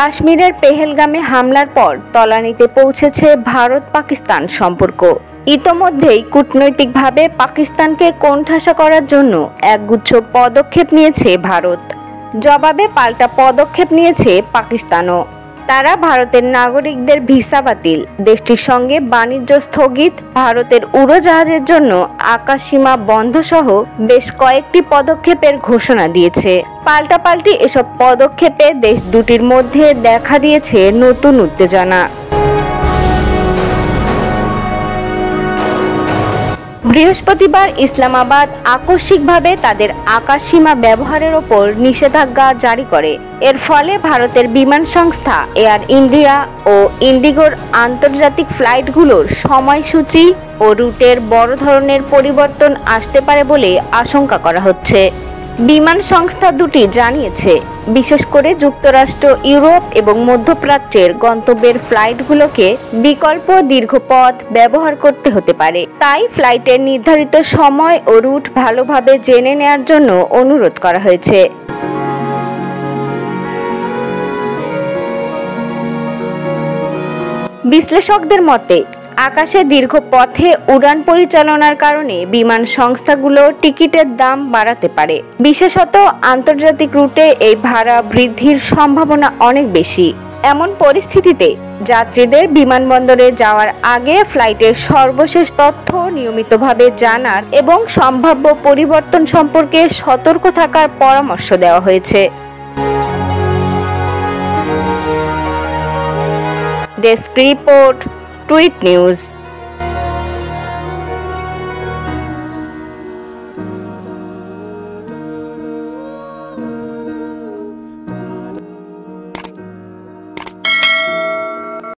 কাশ্মীরের পেহেলগামে হামলার পর তলানিতে পৌঁছেছে ভারত পাকিস্তান সম্পর্ক। ইতোমধ্যেই কূটনৈতিকভাবে পাকিস্তানকে কোণঠাসা করার জন্য একগুচ্ছ পদক্ষেপ নিয়েছে ভারত। জবাবে পাল্টা পদক্ষেপ নিয়েছে পাকিস্তানও। তারা ভারতের নাগরিকদের ভিসা বাতিল, দেশটির সঙ্গে বাণিজ্য স্থগিত, ভারতের উড়োজাহাজের জন্য আকাশসীমা বন্ধ সহ বেশ কয়েকটি পদক্ষেপের ঘোষণা দিয়েছে। পাল্টাপাল্টি এসব পদক্ষেপে দেশ দুটির মধ্যে দেখা দিয়েছে নতুন উত্তেজনা। বৃহস্পতিবার ইসলামাবাদ আকস্মিকভাবে তাদের আকাশসীমা ব্যবহারের ওপর নিষেধাজ্ঞা জারি করে। এর ফলে ভারতের বিমান সংস্থা এয়ার ইন্ডিয়া ও ইন্ডিগোর আন্তর্জাতিক ফ্লাইটগুলোর সময়সূচি ও রুটের বড় ধরনের পরিবর্তন আসতে পারে বলে আশঙ্কা করা হচ্ছে। বিমান সংস্থা দুটি জানিয়েছে, বিশেষ করে যুক্তরাষ্ট্র, ইউরোপ এবং মধ্যপ্রাচ্যের গন্তব্যের ফ্লাইটগুলোকে বিকল্প দীর্ঘ পথ ব্যবহার করতে হতে পারে। তাই ফ্লাইটের নির্ধারিত সময় ও রুট ভালোভাবে জেনে নেওয়ার জন্য অনুরোধ করা হয়েছে। বিশ্লেষকদের মতে, আকাশে দীর্ঘ পথে উড়ান পরিচালনার কারণে বিমান সংস্থাগুলো টিকিটের দাম বাড়াতে পারে। বিশেষত আন্তর্জাতিক রুটে এই ভাড়া বৃদ্ধির সম্ভাবনা অনেক বেশি। এমন পরিস্থিতিতে যাত্রীদের বিমানবন্দরে যাওয়ার আগে ফ্লাইটের সর্বশেষ তথ্য নিয়মিতভাবে জানার এবং সম্ভাব্য পরিবর্তন সম্পর্কে সতর্ক থাকার পরামর্শ দেওয়া হয়েছে। Desk report, tweet news.